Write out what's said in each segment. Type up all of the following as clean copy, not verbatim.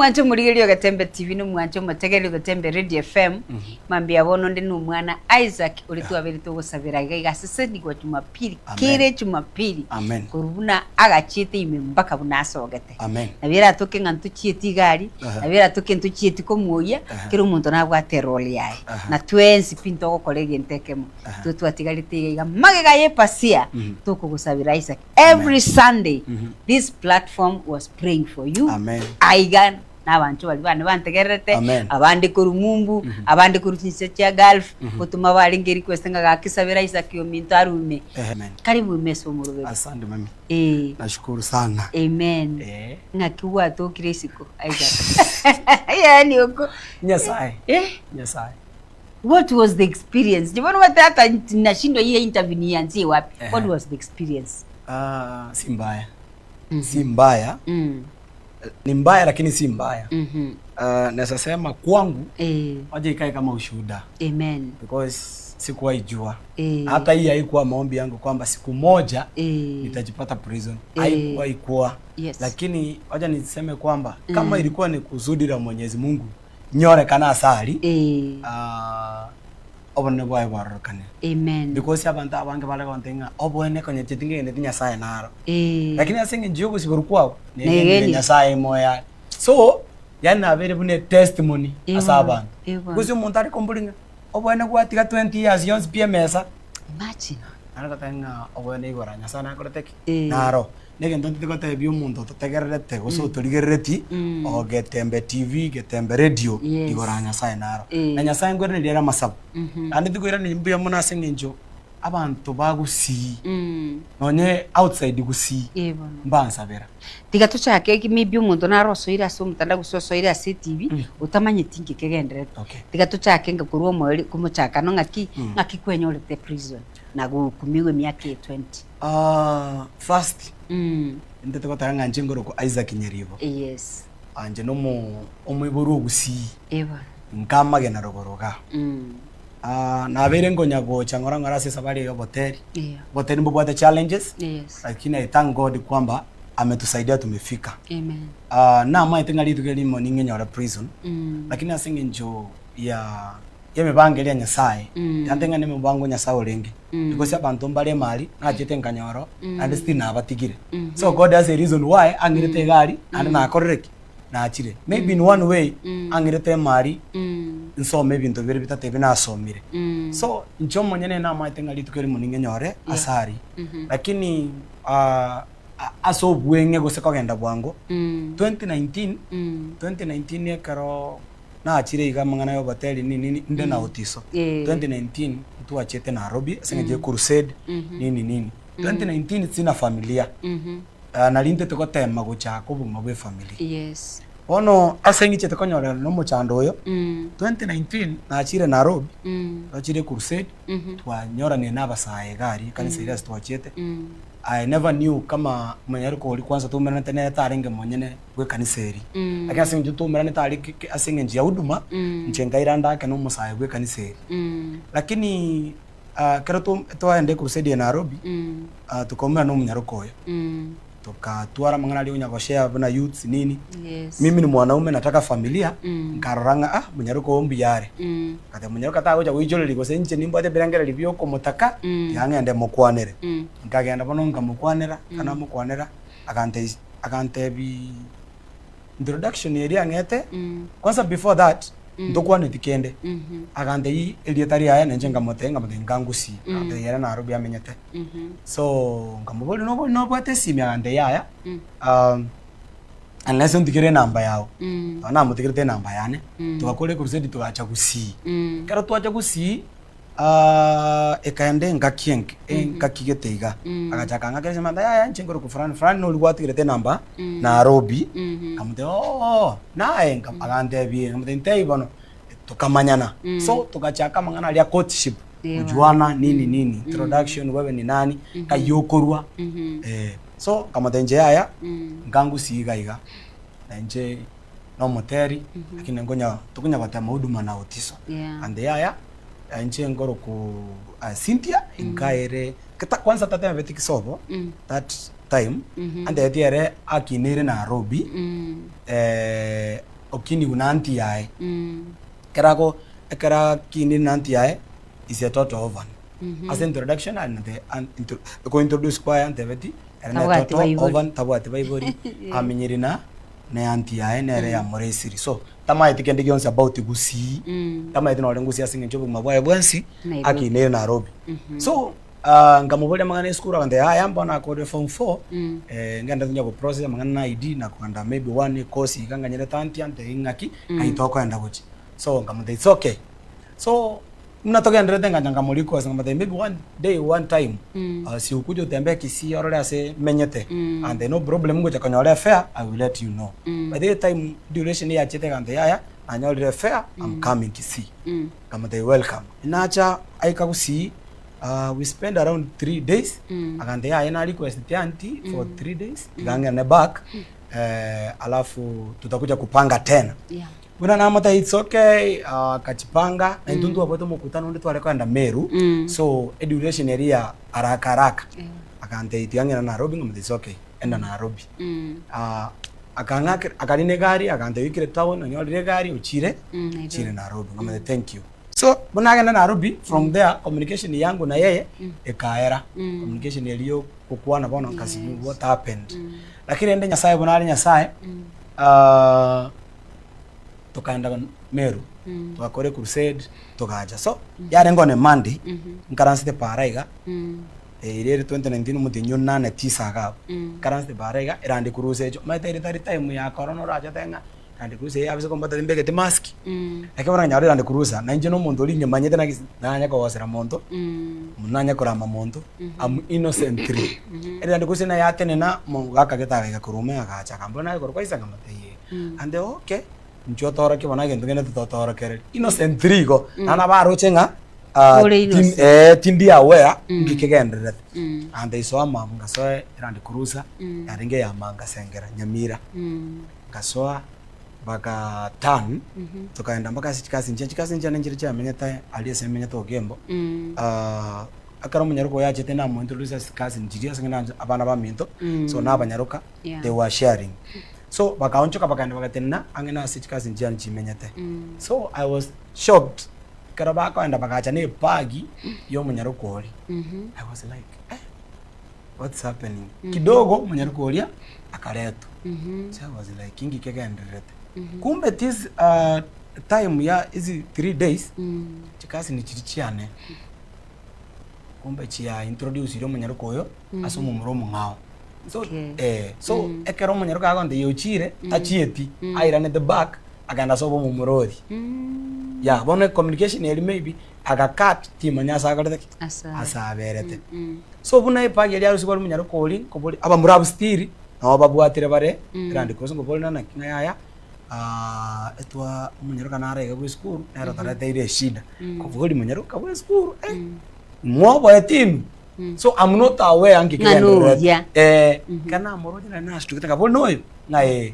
mwancho murigerio Gatembe TV no mwancho mutegerio Gatembe Radio FM mambia bono ndi no mwana Isaac uri twabiri tugusabira igasese ni kwa Jumapili kire Jumapili kurubuna agachite ime mpaka bunasogete nabira toke ngantuchieti gari nabira toke ntuchieti ko muya kiro muntu nabwate role yae na twensi pinto ko kolege ntekemo tutwatigalite iga magega yepasia tukugusabira Isaac every Sunday. This platform was praying for you. Aigan n'abantu bali bane bantegerete abandi ku Rumumbu abandi ku Rukinse cya Gulf utuma bali ngeri kwestenga gakisabira Isaac yo minto arume karibu meso mu rubebe. Asante mami nashukuru sana. Amen ngakiwa to kiresiko Isaac yani uko Nyasaye Nyasaye. What was the experience? Ndibona hata nashindwa ile interview nianzie wapi. What was the experience? Si mbaya. Si mbaya. Ni mbaya lakini si mbaya. Naweza sema kwangu waje ikae kama ushuhuda. Amen. Because sikuwahi jua. Hata hii haikuwa maombi yangu kwamba siku moja nitajipata prison. Haikuwahi kuwa. Lakini waje niseme kwamba kama ilikuwa ni kusudi la Mwenyezi Mungu nyore kana asali obone boy warokane. Amen. Because abantu abange bale kontenga obone konye chitinge ne Nyasaye naro. Lakini asinge njugo siburukwa ne Nyasaye moya. So yana abere bune testimony asaba. Kuzi umuntu ari kombulinga obone gwatiga 20 years yons PMS. Imagine. Anakatenga obone igora Nyasaye nakoroteki. Naro. Nege ntonte kote byo umuntu totegererete guso turigerereti o Gatembe TV Gatembe Radio igora Nyasaye naro na Nyasaye ngore ndera masabu andi digora ni mbuya munase nginjo abantu bagusi nonye outside gusi mbansabera tigatuchake maybe umuntu narosoira so mutanda gusosoira CTV utamanye tingi kegenderete tigatuchake ngakurwo mweri kumuchaka no ngaki kwenyorete prison na gukumiwe miaka 20 first ndete ko tanga njengoro ko Isaac Nyeribo yes anje no omwiburu gusi nkama gena rogoroga na bere ngonya go changora ngara sesa bali yo hotel hotel mbo the challenges lakini I thank God kwamba ametusaidia tumefika. Amen. Na mwa itengali tukeli morning nyora prison lakini asinge njo ya yemebangelia Nyasaye yantenga ne mubango Nyasaye olenge because abantu mbale mali najete nkanyoro and still na batigire so God has a reason why angirete gari and na korrect na achire maybe in one way angirete mali so maybe into bere bitate bina asomire so njo monyene na maitenga litukeli muninge nyore asari lakini aso bwenge gose kogenda bwango 2019 ekaro na achire iga mangana yo hotel nini nde na utiso 2019 tuachete Nairobi asengeje crusade nini 2019 sina familia nalinte tekotema guchako buma bwe familia ono asengiche tekonyora no muchando oyo 2019 na achire Nairobi achire crusade twanyora ne nabasaye gari kanisa ira twachete I never knew kama mwenyariko uli kwanza tumerana tene tarenge monyene gwe kaniseri akya sinje tumerana tari asinge njia huduma nchenga iranda ke no musaye gwe kaniseri lakini kero tuende crusade ya Nairobi tukomera no munyariko oyo tukatwara mangana ali unyagoshea bana youths nini mimi ni mwanaume nataka familia nkaroranga munyariko ombi yare kata munyariko atagoja wijoleli gose nje nimbo birangera libyo ko mutaka yangende mukwanere nkagenda bono ngamukwanera kana mukwanera akante bi introduction area ngete kwanza before that ndokwane tikende akante yi elietari aya nenjenga motenga ngangusi ate yera Nairobi amenyete so ngamuboli no bwate simi akante yaya unless ndikire namba yao ana mutikire namba yane tukakole crusade tuacha gusi kero tuacha gusi ekaende ngakienke ngakigiteiga agachaka ngakese manda yaya nchengoro ku Fran no ligwatigire namba Nairobi kamute nae ngapagande bi ngamute ntei bono tukamanyana so tukachaka mangana ali courtship kujuana nini introduction wewe ni nani kayokorwa so kamute nje yaya ngangu siga iga nje no moteri lakini ngonya tukunya batama huduma na utiso and yaya nje ngoro ku Cynthia inkaere kwanza tata vetiki sobo that time and the ere akinere Nairobi okini una anti yae kerako ekera kini nanti yae is a total oven as introduction and the ko introduce kwa ante veti and total oven tabwati baibori amenyirina ne anti yae ne ya moresiri so tama itikende gyonse about gusi tama itino ngusi asinge njobo mabwaye bwansi akine Nairobi so ngamubole mangana school and haya mbona ko form 4 ngenda tunya ko process mangana ID na kwanda maybe one course ikanganyere tanti ante ingaki aitoko enda buchi so ngamude it's okay so mnatoka ndrete nganja muliko ngamude maybe one day one time si ukujo tembe kisi orole ase menyete and no problem ngo chakonyole fair I will let you know by the time duration ya chete kande haya anyole fair I'm coming kisi ngamude welcome inacha aika kusi we spend around 3 days akande haya na request auntie for 3 days ganga ne back alafu tutakuja kupanga tena Buna namata it's okay kachipanga na ndundu wapoto mukutano ndi twale kwenda Meru so education area haraka akante itiange na Nairobi ngombe it's okay enda Nairobi akanga akaline gari akante wikire town anyolire gari uchire chire Nairobi ngombe thank you so buna agenda Nairobi from there communication yangu na yeye ekaera communication iliyo kukuana bona kasi what happened lakini ende nyasaye buna ali nyasaye tukaenda Meru tukakore crusade tukaja so yare ngone Monday nkaransite paraiga ile 2019 mutinyo 8 ga karansite paraiga irandi crusade maite ile time ya corona raja tenga randi crusade yabise kombata limbeke te mask akabara nyari randi crusade na njeno muntu linye manyete na nanya ko wasira muntu munanya korama muntu am innocently randi crusade na yatene na mungaka getaga kurume agacha kambona ko kwaisa ngamate and okay njo tora ke bana gendo ngene tora kere innocent trigo nana baro chenga tindi aware ngikegendere and they saw mam ngaso randi kurusa yaringe ya manga sengera nyamira ngasoa baka tan tukaenda mpaka chikazi nje njiri cha menyeta aliyesema to gembo akara munyaruko yaje tena mu introduce kazi njiri asengena abana ba minto so na abanyaruka they were sharing so bakaonchoka bakaenda bakatena angena sichikazi njani chimenyete so I was shocked karaba kaenda bakacha ne pagi yo munyaruko oli I was like what's happening kidogo munyaruko oli akareto so I was like kingi kegenderete kumbe this time ya hizi 3 days chikazi ni chirichiane kumbe chia introduce yo munyaruko yo asumu muromo ngao so so ekero munyaruko agonde yochire tachieti airane the back aganda sobo mumurori ya bone communication eli maybe agakat timanya sagarete asaberete so buna ipagi eli arusi kwa munyaruko oli koboli aba murabu stiri na babwatire bare grandi koso ngoboli na kinaya etwa munyaruko na arega ku school era tarate ile shida koboli munyaruko ku school mwobo etim so I'm not aware angikenda kana moroje na nash tukitaka bono nae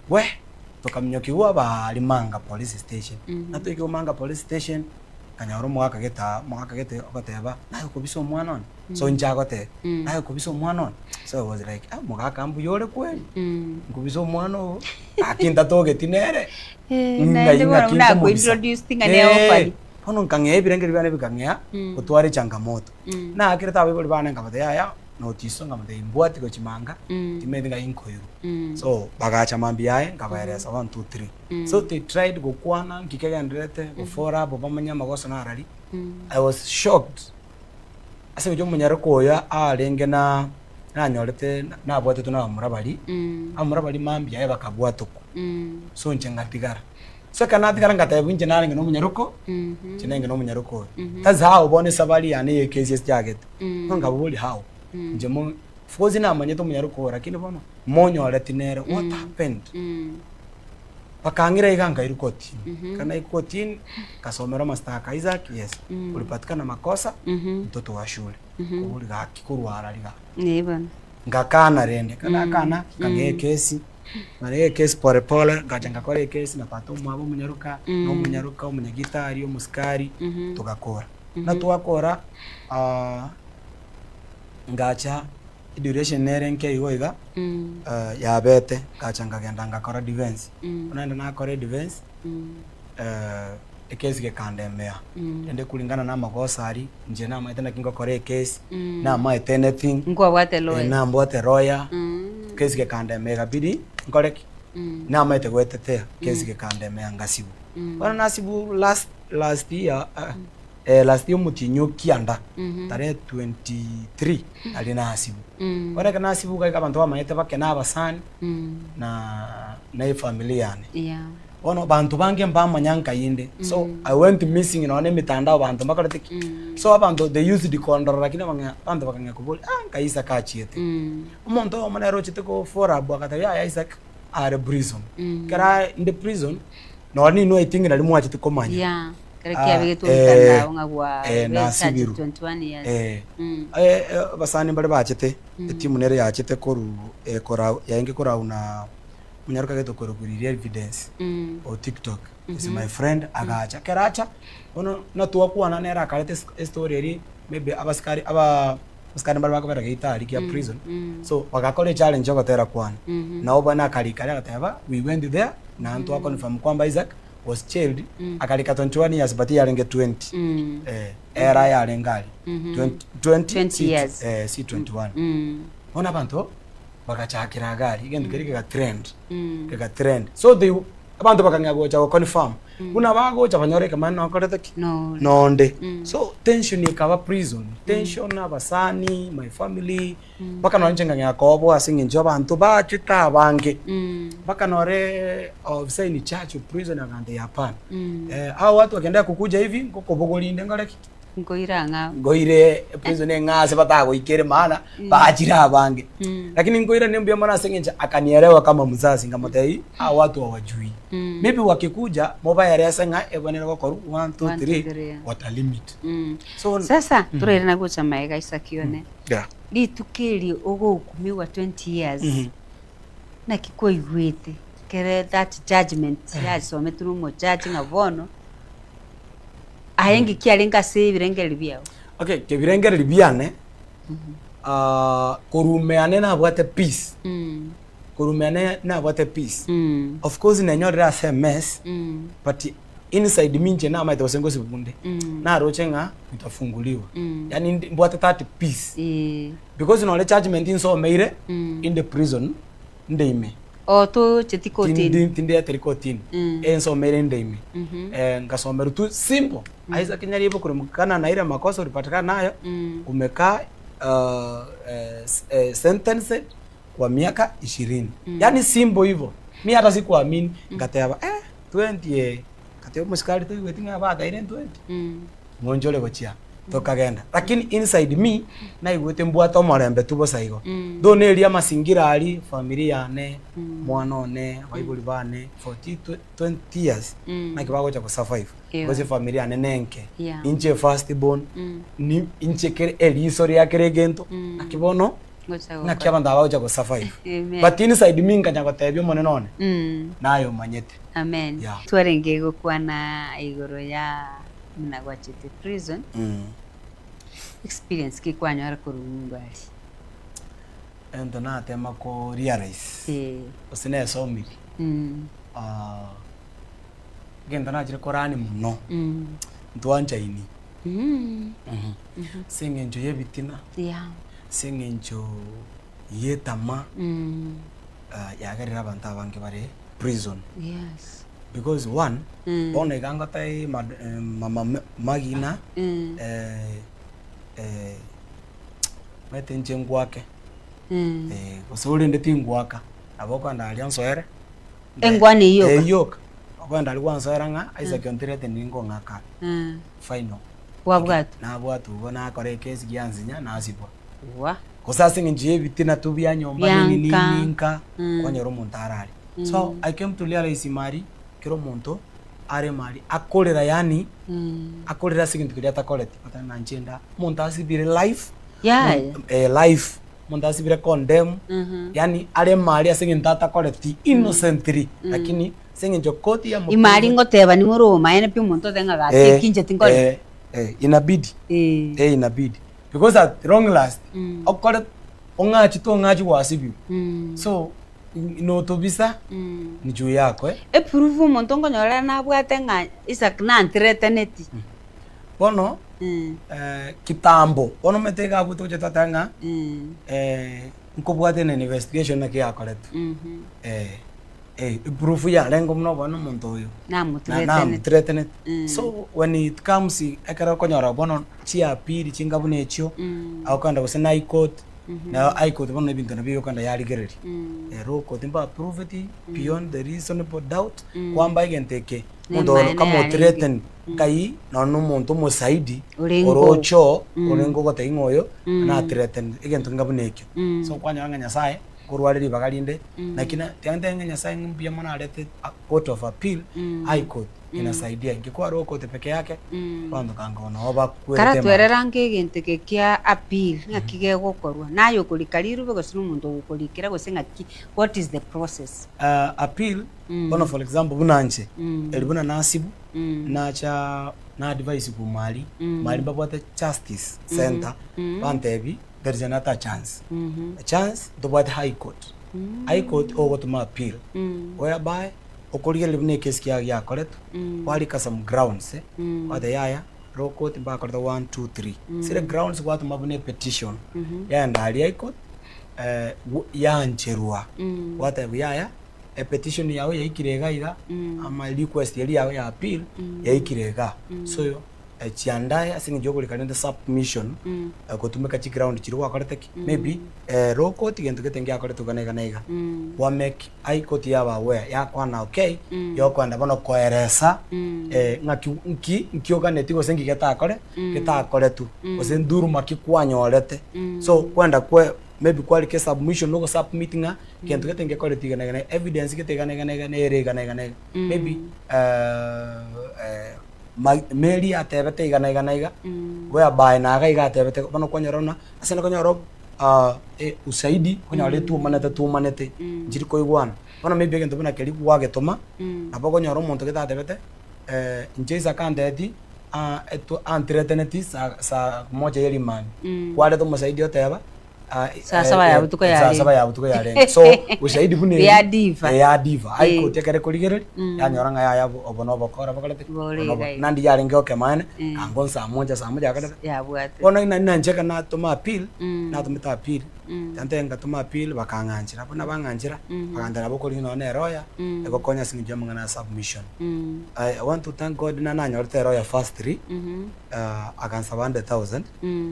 we tukamnyokiwa ba limanga police station nato ikyo manga police station kanyaro mwaka gete okoteba nayo kubiso mwana on so njagote nayo kubiso mwana on so I was like mwaka ambu yore kweli kubiso mwana akinda toge tinere na ko introduce tinga ne ofali pono kange birenge bane bikangya utware changamoto na akireta biboli bana ngamade ya notice ngamade imbwati ko chimanga timedi nga inkoyo so bagacha mambi yae ngabaeresa 1 2 3 so they tried go kwana ngikega ndrete go fora bo bamanya magoso na rali I was shocked ase byo munyaruko ya arenge na nyorete na bwate tuna murabali amurabali mambi yae bakabwatuko so nchengatigara so kanati karanga tabunje naringe no munyaruko chinenge no munyaruko taza ubone sabali yani yekesi jacket nganga buli how nje mo fozi na manyeto munyaruko lakini bono monyo alatinera what happened pakangira iganga irukoti kana ikoti kasomero mastaka Isaac yes ulipatikana makosa mtoto wa shule kubuli gakikurwara liga neba ngakana rende kana kange kesi Mare kesi pole pole ngajanga kore kesi napata umwabo munyaruka no munyaruka umunyagitari yo muskari tugakora na tuwakora ngacha duration nere nke igoiga ya bete kachanga genda ngakora defense unaenda na kora defense ekesi ke kandemea ende kulingana na makosa ari nje na maitena kingo kore case na maite anything ngwa wate lawyer na mbote lawyer kesi ke kandemea bidi ngoreki na maite gwetetea kesi ke kandemea ngasibu bana nasibu last year last year mutinyo kianda tare 23 ali nasibu ore kana nasibu kai kabantu amaite bakena abasani na familia yani ono bantu bange mbamanyanga yinde so I went missing in one mitandao bantu bakarotiki so abantu they used the condor lakini bantu bakanga kubuli kaisa kachiete umuntu omanero chiteko for abwa ya Isaac are prison kara in the prison no ni no itingi nali mwachi tikomanya yeah karakia bigetu mitandao ngagwa na sibiru 21 years basani bale bachete timu nere yachete koru kora yainge kora una munyaruka geto kora kuri evidence o TikTok is my friend agacha keracha ono natuwa kuana nera kalete story eri maybe abaskari bale bakabera gitari kia prison so wakakole challenge yokotera kwana nao bana kalikali akataba we went there na antu confirm kwamba Isaac was jailed akalika 21 years but yarenge 20 era yarengali 20 years si 21 ona bantu bakachakira gari igende kerike ka trend so they abantu bakanyagocha ko confirm kuna bagocha banyoreka man nakoreta nonde so tension ikaba prison tension abasani my family baka nonjenga nyakobo asinge njo abantu bachita bange baka nore ofisa ni church prison agande yapana hao watu wakienda kukuja hivi ngokobogolinde ngaleki ngoire prison ngase batago ikere maana baachira abange lakini ngoire nimbia mwana sengenja akanielewa kama mzazi ngamatei hao watu hawajui maybe wakikuja mobile area senga ebonera gokoru 1 2 3 what limit so sasa turere na gocha maega isakione litukiri ogo ukumiwa 20 years na kikoigwete kere that judgment ya sometru mo judging abono ayengi kialenga se birengeri byao okay ke birengeri byane korumeane na bwate peace korumeane na bwate peace of course na nyorera SMS but inside minje na maito sengosi bunde na rochenga itafunguliwa yani bwate that peace because no judgment in so meire in the prison ndeime to chetiko tindi ya teriko tin enso mere ndemi ngasomero tu simple Isaac nyaribo kurumukana na ile makosa ulipatikana nayo umeka sentence kwa miaka 20 yani simple hivyo mimi hata sikuamini ngateba 20 kateo muskari tu wetinga bata ile 20 ngonjole gochia tokagenda lakini inside me na igwete mbwato marembe tubo saigo doneria masingira ali familia ne mwana ne baibuli bane 20 years na kibago cha survive because familia ne nenke inche first born ni inche kere elisori yakeregento akibono na kyabanda bago cha survive but inside me nganya gotebyo mone none nayo manyete amen twarenge gukwana igoro ya muna gwachite prison experience kikwanya arakurungali endo na tema ko realize osine somiri genda na jire korani muno ntwanja ini singenjo yebitina singenjo yetama yagarira abantu abange bare prison because one bona igangotai mama magina mete ngwake usuli ndeti ngwaka aboko ndali answere engwani yoka yoka aboko ndali kwanswera nga Isaac ontirete ningo ngaka final wabwatu na bwatu bona kore case gyanzinya nasibwa wa kusasa nginje bitina tubya nyomba nini ninka konyero muntarari so I came to realize mari kero muntu are mari akorera yani akorera sigintu kiri atakoreti patana nchenda muntu asibire life life muntu asibire condemn yani are mari asingintu atakoreti innocently lakini singinjo koti ya imari ngoteba ni ngoroma ene pi muntu tenga gati kinje inabidi inabidi because at long last okore ongachi to ngachi wasibi so no to bisa ni juu yako prove umuntu ngonyora nabwate nga Isaac na threatened bono kitambo ono metega buto chetatanga nkobwate na investigation na kia koletu proof ya lengo mno bono muntu uyu na threatened so when it comes ekara konyora bono chia piri chingabune echo akanda gusena ikot na aikot bono bintu na biyo kanda yali gereri roko timba prove it beyond the reasonable doubt kwamba igenteke muntu kama threatened kai na no muntu musaidi orocho orengo gote ingoyo na threatened igento ngabune ekyo so kwanya nganya sae kurwariri bagalinde nakina tyandenga nyasaye mbia mwana alete court of appeal high court inasaidia ingekuwa ro court peke yake bando kangona oba kwete kara twereranga ginte kia appeal ngakige gukorwa nayo kulikariru begosinu muntu gukulikira gosenga what is the process appeal bono for example bunanje elibuna nasibu nacha na advice ku mali babwate justice center bantebi there is another chance a chance to what high court high court over to my appeal whereby okoliga libne case kia ya correct wali ka some grounds what the yaya low court ba korda 1 2 3 sire grounds what mabune petition ya ndali high court ya ncherua what the yaya a petition yawe yaikirega ira ama request yali yawe ya appeal yaikirega so chiandaye asinge jogoli kalenda submission kutumika chi ground chiri wakoreteki maybe low court gento getenge akoretu kanega wa make high court yaba aware ya kwana okay yo kwanda bono koeresa ngaki nkioga netigo sengi geta akoretu osenduru makikwanyorete so kwanda kwe maybe kwali ke submission no submitting gento getenge akoretu kanega evidence getega nega maybe meri atebete igana goya bai na ga igatebete bono konyorona asena konyoro usaidi konyore tu manete njiri ko igwana bono maybe gento bana keri gwage toma abo konyoro muntu getatebete njeza kandeti eto antreteneti sa moja yeli man kwale to musaidi oteba sasa ya butuko yale so usaidi bune ya diva aiko tekere kuligere ya nyoranga ya obono bokora bakalete nandi yale ngoke man kangon saa moja akada ya bwate ona ina njeka na toma appeal na tumita appeal tantenga toma appeal bakanganjira bona banganjira bakandara bokoli no ne roya ego konya sinje mangana submission I want to thank God na nyorte roya first 3 akansa 100,000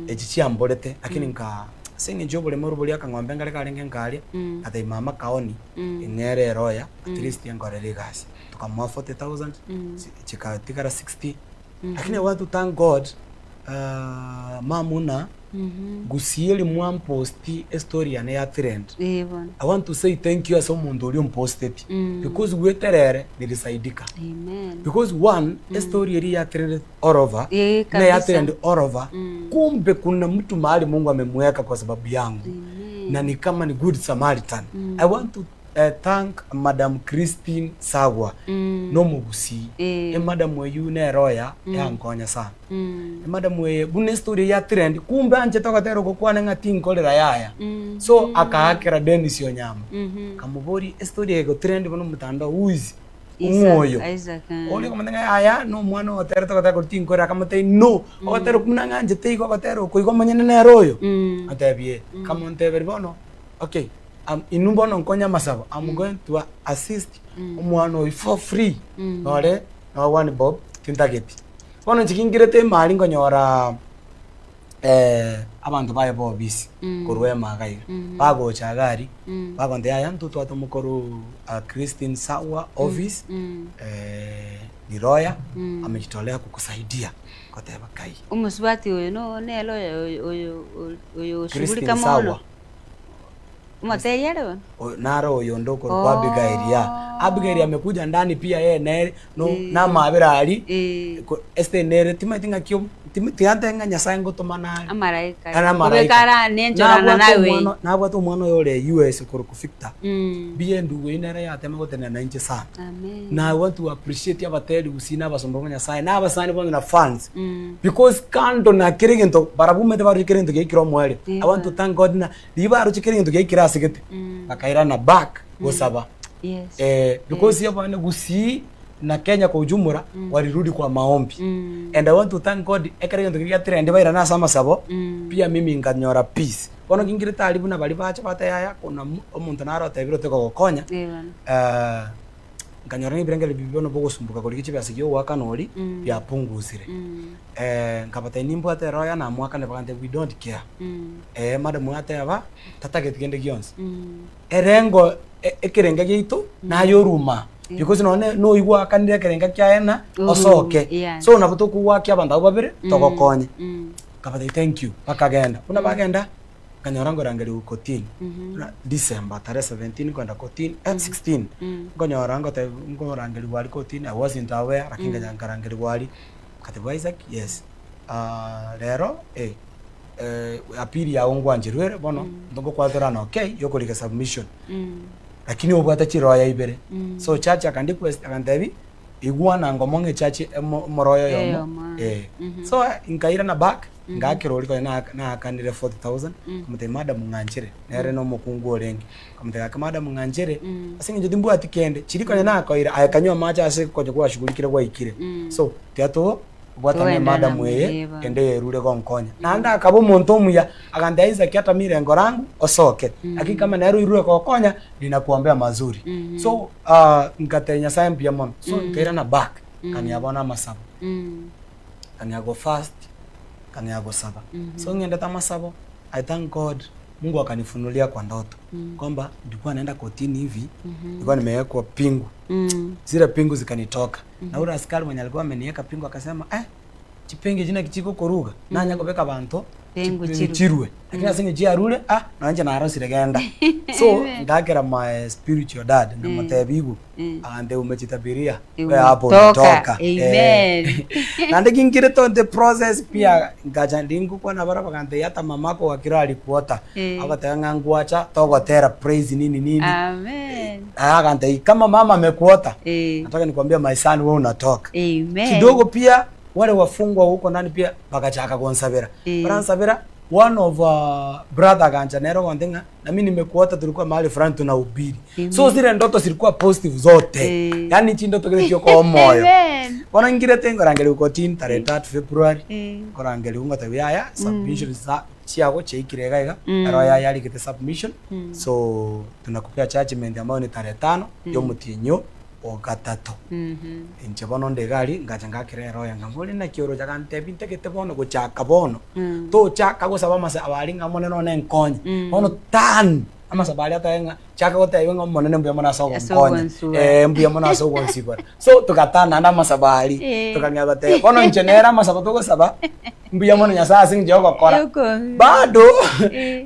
echichi ambolete lakini nka singe jobole moroboli akangombe ngale kalenge ngale ata mama kaoni ingere roya at least yangore legacy tukamwa 40,000 chika tikara 60 lakini I want to thank God mamuna gusieli mwamposti story ya trend I want to say thank you as omuntu oli posted because weterere nilisaidika because one story ya trend all over na ya trend all over kumbe kuna mtu mahali Mungu amemweka kwa sababu yangu na ni kama ni good Samaritan I want to thank Madam Christine Sagwa no mugusi madam we yune roya ya ngonya sana madam we bune story ya trend kumbe anje tokatero kokwana ngati nkolera yaya so akahakira Dennis Onyama kamubori story ego trend bono mutanda uzi umoyo oli komandanga aya no mwana otero tokatero tinkora kamate no otero kunanga anje teiko otero ko igomanya ne royo atabie kamonte berbono okay inumbono nkonya masaba I'm going to assist umwana for free nore no one bob tintageti bono chikingirete mali ngonyora abantu baye bobisi kurwe magaira bago chagari bago nde aya ntutu atomukoro Christine Sawa office Niroya amejitolea kukusaidia koteba kai umusubati oyo no nelo oyo shughuli kama ono Moteri leo. Naro yondoko kwa Abigail ya. Abigail amekuja ndani pia yeye naye na mabira ali. Este nere timatinga kyo tiante nga Nyasaye ngotomana. Amaraika. Ana maraika. Ubekara nenjorana nawe. Nabwo to mwana yole US kuru kufikta. Biye ndugu inere yatema gotena na nje sana. Amen. Na I want to appreciate abateli usina basomba Nyasaye na abasani bonga na fans. Because kando na kirigento barabume te baru kirigento gekiro mwele. I want to thank God na libaru kirigento gekira sigete. Bakaira na back gosaba. Yes. Because yabane gusi na Kenya kwa ujumla walirudi kwa maombi. And I want to thank God ekirigento gekia trend baira na sama sabo. Pia mimi nganyora peace. Bono kingire talibu na bali bacha bataya kuna omuntu naro tebiro teko gokonya. Nganyora nibirengele bibibono bogo sumbuka kuri kichi byasigiyo wakanori byapunguzire. Nkabata nimbo ateroya na mwaka ne bagande we don't care. Madam ateba tatake tigende gionse. Erengo ekirenga gitu na yoruma. Because no igwa kanire kerenga kyaena osoke. So nabuto kuwa kya banda babire togokonye. Kabata thank you bakagenda. Kuna bagenda kanyorango rangeli ukotini. December tarehe 17 kwenda kotini 16. Kanyorango ta ngorangeli wali kotini. I wasn't aware lakini kanyorango wali Katibu Isaac yes. Lero apili ya ongwa njirwere bono ndongo kwatora na okay yoko like submission. Lakini obwata chiro ya ibere. So church akandiquest akandebi igwa na ngomonge church moroyo yomo. So inkaira na back ngakiro liko na akanire 40,000 kumute madam nganjire nere no mukungu orengi kumute ka madam nganjire asinge jodimbu atikende chiriko na akaira ayakanywa macha ase koje kwa shugulikire kwa ikire. So tiato bwata madam weye ende rure gonkonya nanda akabo muntu muya agandaiza kiata mirengo rangu osoke lakini kama nero irure kokonya ninakuombea mazuri. So nkatenya Nyasaye pia mom. So nkaira na back kaniabona masabo kaniago fast kaniago saba. So ngenda tamasabo I thank God Mungu akanifunulia kwa ndoto kwamba nilikuwa naenda kotini hivi nilikuwa nimewekwa pingu zile pingu zikanitoka na ule askari mwenye alikuwa ameniweka pingu akasema chipenge jina kichiko koruga nanya kobeka bantu pingu chirwe lakini asinge jia rule nanje na arasi regenda. So ndakera my spiritual dad na matabigu ande umechitabiria kwa hapo nitoka. Amen. Nande kingire to the process pia ngaja ndingu kwa na baraba kante yata mamako wakira alikuota abatanga ngwacha togotera praise nini. Amen. Kante kama mama amekuota nataka nikwambia my son wewe unatoka. Amen. Kidogo pia wale wafungwa huko ndani pia bakachaka konsabera. Baransabera one of brother ganja nero gondinga na mimi nimekuota tulikuwa mahali fulani tunahubiri. So zile ndoto zilikuwa positive zote. Yani hichi ndoto kile kio kwa moyo. Bona ngire tengo rangeli uko tin tarehe 3 February. Korangeli unga tabia submission za chiago cheikirega iga. Ero yali kite submission. So tunakupea judgment ambayo ni tarehe 5 yo mutinyo o gatatu. Inche bono ndegari ngacha ngakire ero yanga ngoli na kioro jakante bintekete bono gochaka bono. To chaka go saba masa abalinga moneno ne nkonye. Bono tan ama sabali ataenga chaka go tayenga monene mbuya mona sawo nkonye. Mbuya mona sawo gonsiba. So tukatana na masabali tukangaba te bono injenera masaba to go saba mbuya mona nyasa sing jogo kora.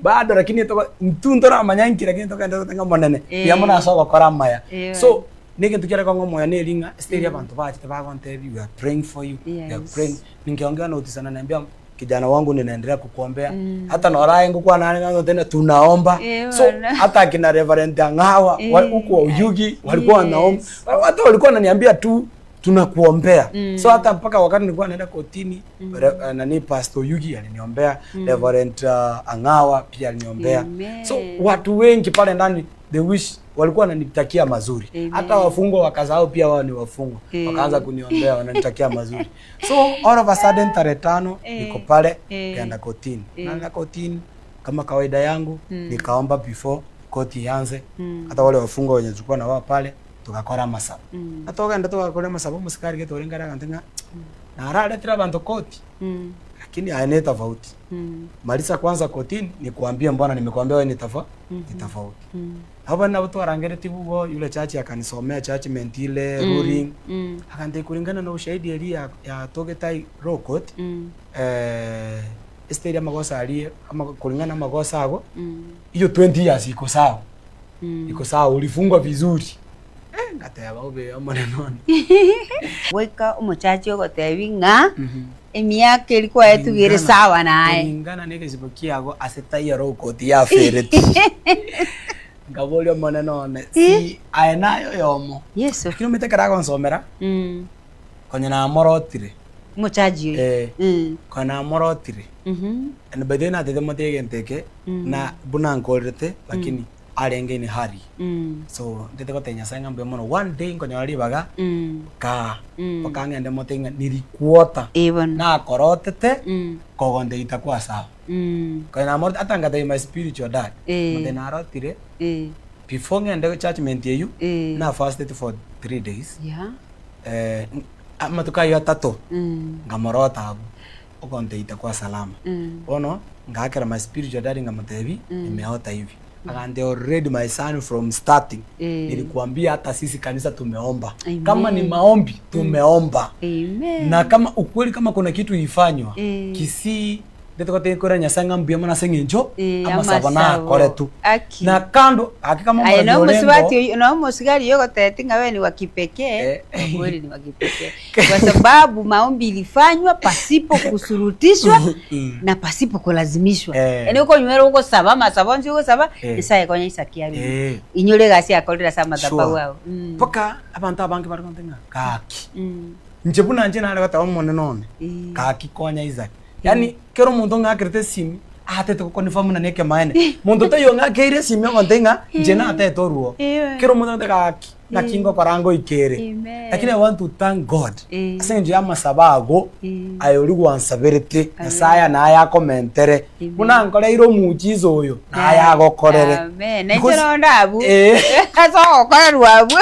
Bado lakini to mtundora amanyankira kinto kanda tenga monene. Mbuya mona sawo kora maya. So nige tukira kwa ngomo ya nelinga steri abantu bachi tabagonte we are praying for you. We are praying. Ningeongea na utisana naambia kijana wangu ninaendelea kukuombea. Hata na oraye ngukwa nani nganzo tena tunaomba. So hata kina Reverend Angawa huko Uyugi walikuwa wanaomba. Hata walikuwa wananiambia tu tunakuombea. So hata mpaka wakati nilikuwa naenda kotini nani Pastor Yugi aliniombea, Reverend Angawa pia aliniombea. So watu wengi pale ndani the wish walikuwa wananitakia mazuri. Hata wafungwa wakazao pia wao ni wafungwa. Wakaanza kuniombea wananitakia mazuri. So all of a sudden tarehe 5 niko pale kaenda kotini. Naenda kotini kama kawaida yangu nikaomba before koti ianze. Hata wale wafungwa wenye tulikuwa na wao pale tukakora masaba. Hata wakaenda tukakora masaba musikari geto olengara kantenga. Na arale tira bantu koti. Lakini haina tofauti. Malisa kwanza kotini ni kuambia mbona nimekuambia wewe ni tofauti. Hapa na watu warangere tibugo yule chachi akanisomea judgment ile ruling. Akante kulingana na ushahidi ya Togetai Row Court. esteria magosa ali ama kulingana magosa ago hiyo 20 years iko sawa. Iko sawa, ulifungwa vizuri. Ngateba ube amanenoni. Weka umuchachi ogotebi nga emiaka ilikuwa yetugire sawa naye. Kulingana neke sipokiago asetaye rokoti ya fereti. Ngabole amanenone si aenayo yomo. Yeso. Kino metekara konsomera. Konye na morotire. Muchaji. Kona morotire. And bedena tete motege nteke na bunankolrete lakini arenge ni hari. So tete ko tenya sanga mbe mono one day konyo ali baga ka pakanga ende motenga nilikuota na korotete kogonde itakuwa sawa. Kona mort atanga dai my spiritual dad. Motena rotire. Before ngende churchment yeyu na fasted for 3 days. Yeah. Amatuka yo tato ngamorota abu okonte itakuwa salama ono ngakera my spiritual daddy ngamatevi imeota hivi akande already my son from starting nilikuambia hata sisi kanisa tumeomba. Amen. Kama ni maombi tumeomba. Amen. Na kama ukweli kama kuna kitu ifanywa kisi Deto kote kora nyasanga mbiyama na sengenjo ama sabana kore tu. Na kando hakika mambo ya lengo. Musibati na musigari yoko tetinga wewe ni wa kipekee. Kweli ni wa kipekee. Kwa sababu maombi ilifanywa pasipo kusurutishwa na pasipo kulazimishwa. Yaani uko nywero uko saba masabonzi uko saba isaye konya isakia bibi. Inyole gasi akolera sama tabawu wao. Poka abantu abangi bari kontenga kaki. Njebuna nje na alekata omone none. Kaki konya Isaac. Yani kero muntu ngakirete simi atete ko confirm na neke maene muntu to yo ngakire simi ngontenga njena atete ruo kero muntu ndakaki na kingo parango ikere. Lakini I want to thank God asenje amasabago ayori gwansabirite nasaya na ya komentere muna nkore iro mujizo oyo na ya gokorere. Amen. Nekero ndabu aso okorerwa abu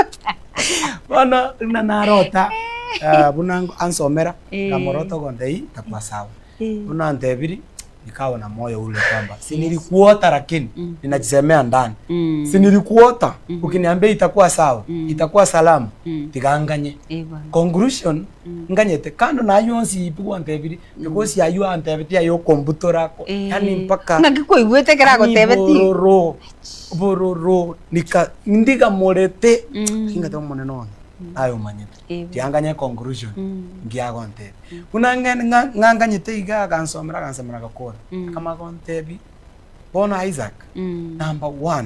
bana na narota bunango ansomera ngamoroto gondei takwa sawa. Una ndebiri nikawa na moyo ule kwamba si nilikuota lakini ninajisemea ndani si nilikuota ukiniambia itakuwa sawa itakuwa salama tiganganye conclusion nganyete kando na yonsi ipigwa ndebiri because ya yu antebiti ya yo komputora ko yani mpaka ngakiko ibwete kera go tebeti bororo nika ndiga morete kinga to monenone ayo manyete tianganya conclusion ngia konte unangana nganganyete iga kansomera gakora kama kontebi bona Isaac number 1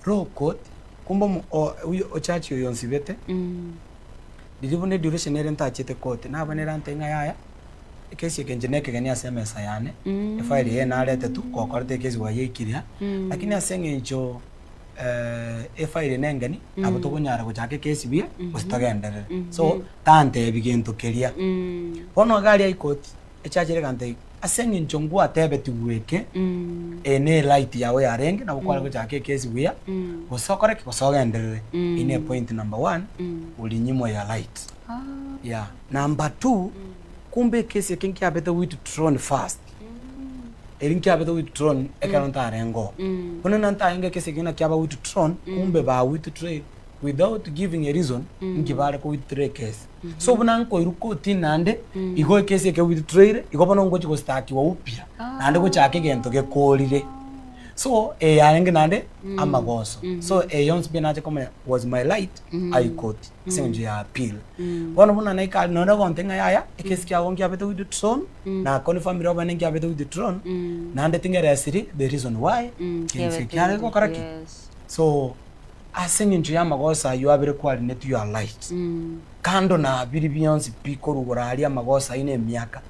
rokot kumbo o church yo yonsibete didibone duration ere ntachete kote na banera ntenga yaya kesi kenjeneke gani aseme sayane file ye na alete tu kokorte kesi wa yekiria lakini asengejo file nengani abutokunyara kuchake kesi bia usitagendere so tante bigento kelia bono gari aikoti echachire kante asenge nchongu atebe tuweke ene light yawe yarenge na bukwara kuchake kesi bia usokore kusogendere ine point number 1 ulinyimo ya light yeah number 2 kumbe kesi kinki abeta withdrawn fast elinki abeta withdrawn ekanonta rengo kuna nanta inge kesi kina kyaba withdrawn kumbe ba withdraw without giving a reason ngibare ko withdraw case so bunanko iruko tinande igo kesi ke withdraw igo banongo chiko start wa upya nande ko chake gento ke kolire so yange nande amagoso so yons binaje kama was my light I court senje ya appeal bona bona naika nona kontenga yaya ekesi kya wongi abete withdrawn na confirm ro banengi abete withdrawn nande tingere asiri the reason why kesi kya ko karaki so asenje ya magosa you abere coordinate your light kando na biri beyonce piko rugora ali amagosa ine miaka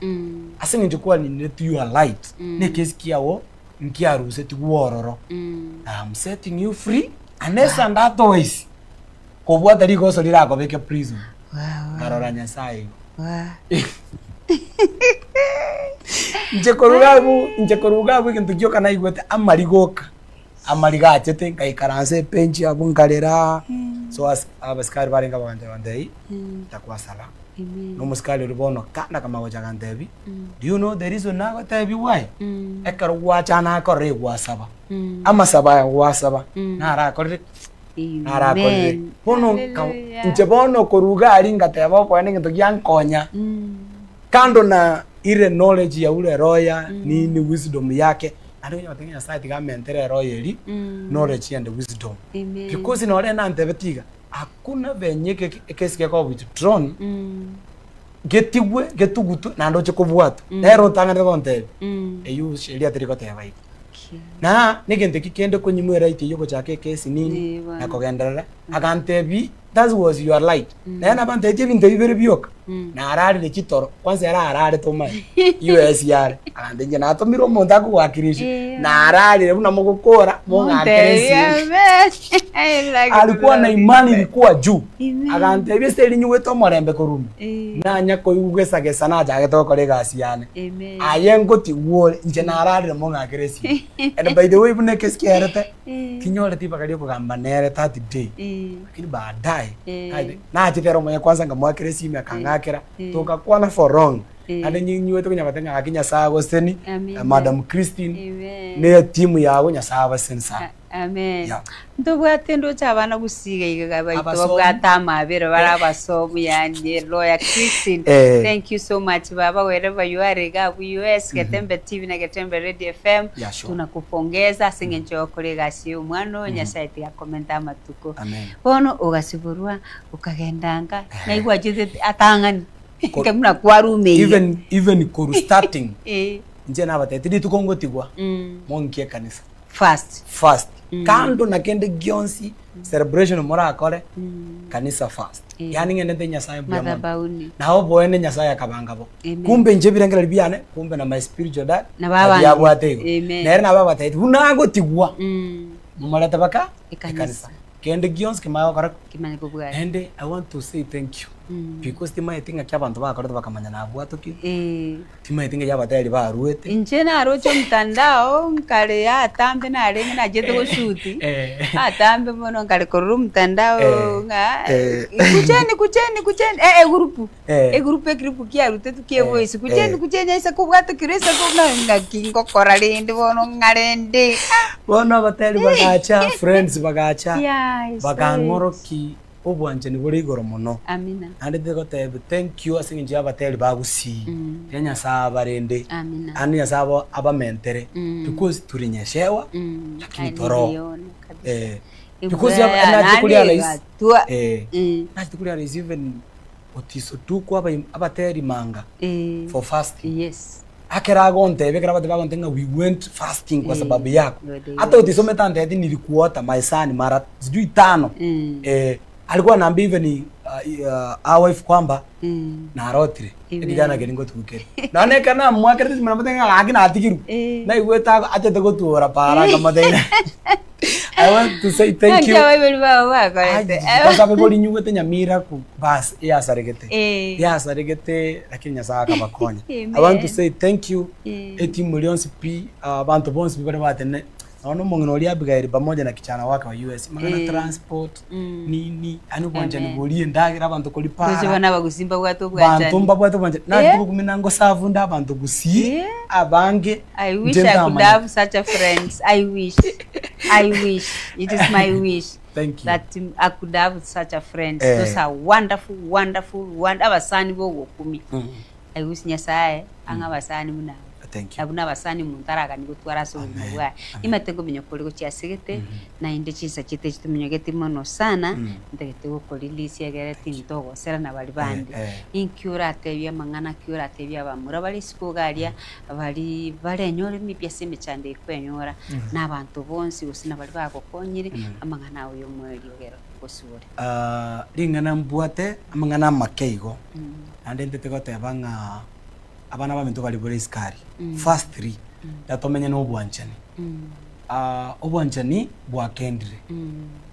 asenje coordinate your light ne kesi kya wo nkiaruse tuwororo I'm setting you free unless and otherwise kobwata ligoso lirako beke prison karora nyasai njekorugabu kintu kyo kana igwete amarigache ngai karanse penchi abungalera so abaskari barenga bande takwa sala no muskali rubono kana kama goja kandebi do you know the reason na gotebi why ekaro gwacha na korre gwasaba ama saba gwasaba na ra korre bono nje bono koruga aringa tebo kwene ngintu gyankonya kando na ile knowledge ya ule roya nini wisdom yake ando nyabatengenya site ga mentere royally knowledge and wisdom. Because in ole na ntebetiga hakuna venye kesi kwa withdrawn getigwe getugutu na ndo chekobwatu nero tangane konte eyu sheria teriko tebai na nigente kikende konyimwera iti yoko chake kesi nini na kogenderera akantebi that was your light na yana bante jebinte bibere bioka na arari de chitoro kwanza era arari to mai US yare akande na to miro monda ku wakirishi na arari una mogokora monga kresi alikuwa na imani ilikuwa juu akande biste linywe to morembe korume na nyako yugesa gesa na jage to kore gasiane ayengo ti wole nje na arari monga kresi and by the way bune keski erete kinyore tipa kali ko gamba nere 30 day lakini baadaye na achitero mwenye kwanza ngamwa kresi ime akangakera toka kwana for wrong ade nyinyi to kunyabatenga akinya sago seni Madam Christine ne timu yawo nya sawa sensa. Amen. Ndobwatendo cyabana gusiga yiga bayito bwatama bero barabasomu yanje Lawyer Christine. Thank you so much baba wherever you are ga US Getembe TV na Getembe Radio FM tunakupongeza singenje okorega siyo mwana nya site ya komenta matuko. Bono ugasiburwa ukagendanga naigwa jide atangani kemuna kwarume even koru starting nje na batete tukongotigwa monkie kanisa fast kando na kende gionsi celebration mora akore kanisa fast yani ngende nyasaye bwa na obo ene nyasaye akabangabo kumbe nje birengera biane kumbe na my spiritual dad na baba yabwatego nere na baba tete unago tigwa mumala tabaka kanisa kende gionsi kimayo kora kimanye kubwa and I want to say thank you because tima itinga kyabantu bakora bakamanya na bwato ki tima itinga yabatari baruete inje na rocho mtandao nkale ya atambe na alenga na jeto go shuti atambe mono nkale koru mtandao nga kucheni grupu kia rutetu kia voice kucheni isa kubwata kiresa ko nga kingo koralinde bono ngarende bono batari bagacha friends bagacha bagangoroki obwanje ni buri goro muno amina ande de gote thank you asingi njaba tele bagusi yanya saba rende amina ani yasaba aba mentere because turinyeshewa lakini toro because ya na tukulia rais na tukulia rais even otiso tu kwa aba tele manga for fasting yes akera gonte bekera bate bagontenga we went fasting kwa sababu yako hata utisome tante eti nilikuota maisani mara sijui 5 alikuwa anaambia even our wife kwamba na rotire kijana gelingo tukere na neka na mwakere mnabatenga akina atikiru na iweta atete gotura para kama dena I want to say thank you kwa sababu nyuwete nyamira ku bas ya saregete lakini nyasaka bakonya I want to say thank you 80 millions p abantu bonse bibare batene ono mongino lia bigairi pamoja na kichana wake wa US magana transport nini ani kwanja ni bolie ndagira abantu kolipara kose bana bagusimba bwato bwanja bantu mbabwato bwanja na tuko kuminango savu nda abantu gusi abange I wish I could have such a friends I wish it is my wish thank you that I could have such a friend those are wonderful abasani bo gukumi I wish nyasaye anga basani muna thank you abuna basani muntaraga ni gutwara so mubwa imatego minyokore go cyasegete na inde cisa kite kituminyogete mono sana ndagete go kolilisi yagereti ntogo sera na bali bandi inkyura tebya mangana kyura tebya bamura bali sikogalia bali enyore mipya seme cyande kwenyora n'abantu bonsi usina bali bakokonyire amangana uyo mweli ogero gosure lingana mbwate amangana makeigo ande ndetego tebanga abana bamintu bali bore iskari first 3 datomenye no bwanchani obwanchani bwakendire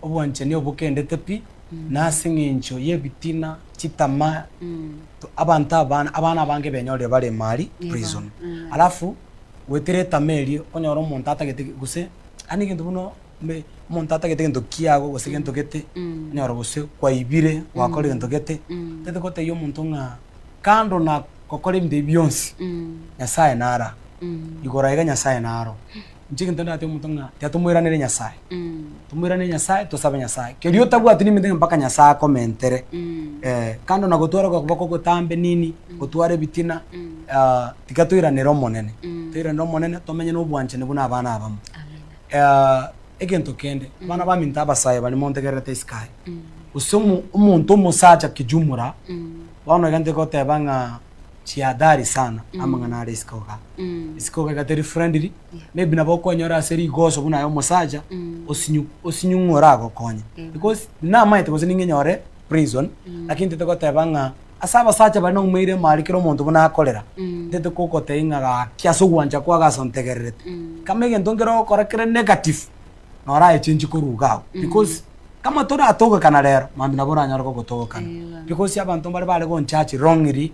obwanchani obukende tepi nasingincho yebitina chitama abana bange benyore bale mali prison alafu wetere tameli onyoro montata gete guse ani kintu buno me montata gete kintu kiago gose kintu gete nyoro guse kwa ibire wakore kintu gete tete kote yo montonga kando na kokore mde bionsi nyasaye nara igora iga nyasaye naro nchiki ntenda ati mutunga tumwiranire Nyasaye tumwiranire Nyasaye tusaba Nyasaye kelio tabu ati nimende mpaka Nyasaye komentere kando na gutwara kwa kubako gutambe nini gutware bitina tikatwiraniro monene twiraniro monene tomenye no bwanje ne buna abana abamu egento kende bana baminta abasaye bali montegerete sky usumu umuntu musacha kijumura bana gante ko tebanga chiadari sana amanga na riskoga iskoga gateri friendly maybe na boko nyora seri goso buna yo musacha osinyungora gokonye because na maite ko siningenyore prison lakini teteko tebanga asaba sacha bali no mwire mari kiro muntu buna akolera tete koko teinga ga kiaso gwanja kwa ga sontegerete kamege ndongero korekere negative nora echinji kuruga because kama tora atoga kana rero mambi nabora nyaroko gotoga kana because abantu bali go church wrongly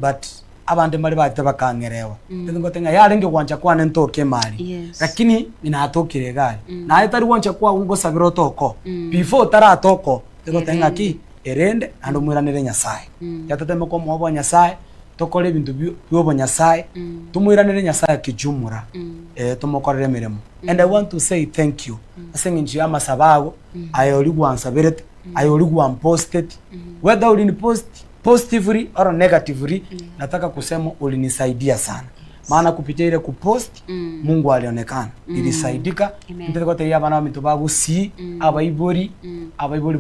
but abantu bali bate bakangerewa tete ngotenga yarenge gwanja kwa nentoke mari lakini inatokire gari na itari gwanja kwa ngo sabiro toko before tara toko tete ngotenga ki erende ando mwiranire Nyasaye yatateme ko mwobo Nyasaye tokole bintu byobo Nyasaye tumwiranire Nyasaye kijumura tumokorere miremo and I want to say thank you asenga njia masabago ayoli gwansabirete ayoli gwamposted whether ulini post positively or negatively nataka kusema ulinisaidia sana maana kupitia ile kupost Mungu alionekana ilisaidika ndete kote ya bana mitubagu si abayibori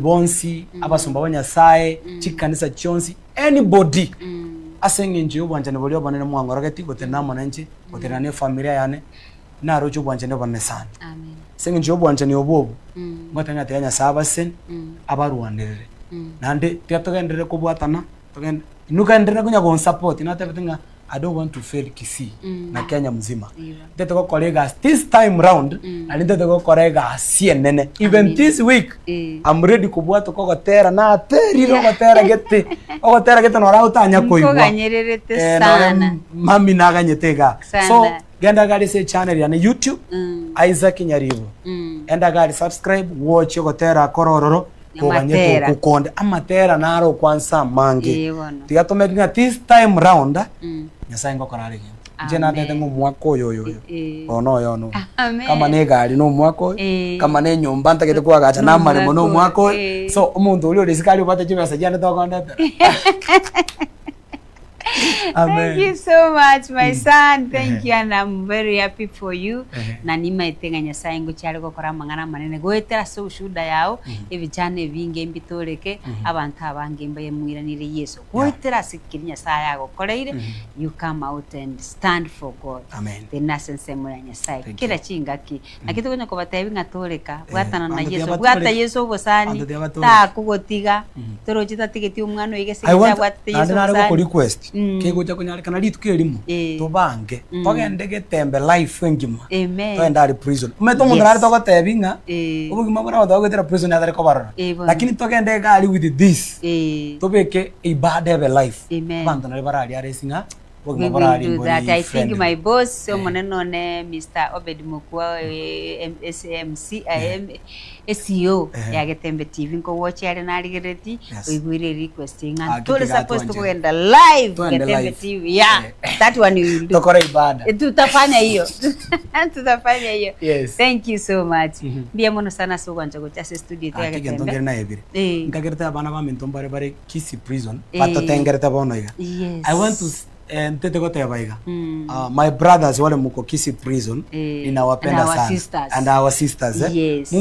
bonsi abasumba b'Nyasaye chikanisa chonsi anybody asenge nje ubwanje bolyo banene mwangoragati gote namona nje gote na familia yane naro cyo bwanje ne bonne sana amen senge nje ubwanje ni obobu ngotanga tanya sabasen abaruwanirere nande tyatogendere kubwatana togenda inukaendere kunya go support natebetinga I don't want to fail Kisii na Kenya mzima. Ndete ko colleagues this time round and ndete ko colleagues CNN even this week I'm ready kubwata ko gotera na teriro gotera gete no rautanya koigwa. Ko ganyererete sana. Mami na ganyetega. So genda gali se channel ya YouTube Isaac Nyaribo. Enda gali subscribe watch gotera korororo koganye kukonde amatera naro kwansa mange tigatomeka this time round Nyasaye ngokorare nje na ndete ngo mwako yoyo ono yono kama ne gari no mwako kama ne nyumba ntakete kwa gacha na maremo no mwako so umuntu uli risikali upate chimesa jana tokonda Thank you so much, my son. Thank you, and I'm very happy for you. Na nima itenga Nyasaye ngo cyari gukora amangana manene goetera so shuda yao ebijane binge mbitoreke abantu abangemba yemwiranire Yesu goetera sikiri Nyasaye agokoreire you come out and stand for God. Amen. The essence mu Nyasaye kila chingaki nakitugonya ko bataye bingatoreka bwatana na Yesu bwata Yesu bosani ta kugotiga torojita tigeti umwana igese bwata Yesu bosani request kego cha kunyarika na litu kelimo tubange togende getembe life ngima twenda ari prison umeto mundu nari togotebinga ubugima bora togotera prison ya ko barora lakini togende gali with this tobeke ibada ebe life bantu nari barari ari singa we will do that. I think my boss, so monenone Mr. Obed Mukwa, SMC, SEO, Yagetembe TV, go watch it and Arigereti. We will requesting and told us supposed to go in the live Getembe TV. Yeah, that one you will do. To tafanya hiyo. To tafanya hiyo. Yes. Thank you so much. Bia mono sana so gwanja go chase studio ya Getembe. Ngere na ebire. Ngagereta bana ba mintombare bare Kisii prison. Pato tengereta bono iga. Yes. I want to tete gote ya baiga. My brothers wale muko Kisii prison ninawapenda sana and our sisters yes.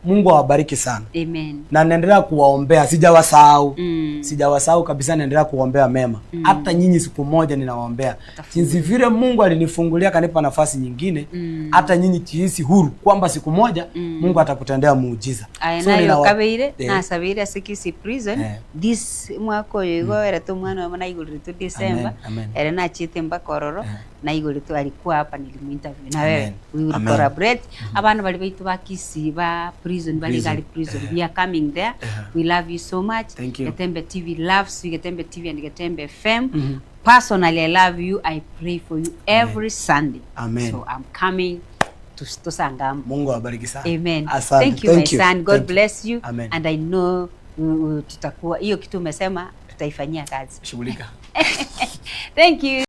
Mungu awabariki sana. Amen. Na naendelea kuwaombea, sijawasahau kabisa, naendelea kuombea mema. Hata nyinyi siku moja ninawaombea. Jinsi vile Mungu alinifungulia kanipa nafasi nyingine, hata nyinyi jihisi huru kwamba siku moja Mungu atakutendea muujiza. So ninawabeire na sabira Kisii prison this mwako yego era to mwana wa na iguru to December. Era na chite mbakororo na iguru to alikuwa hapa nilimuinterview na wewe we will collaborate abantu bali baitu ba Kisii ba prison bali gali prison we are coming there we love you so much. Getembe TV loves you, Getembe TV and Getembe FM. Personally I love you, I pray for you every Sunday. Amen. So I'm coming to Sangam. Mungu awabariki sana. Amen. Asante. Thank you, my son. God bless you. Amen. And I know tutakuwa hiyo kitu umesema tutaifanyia kazi. Shughulika. Thank you.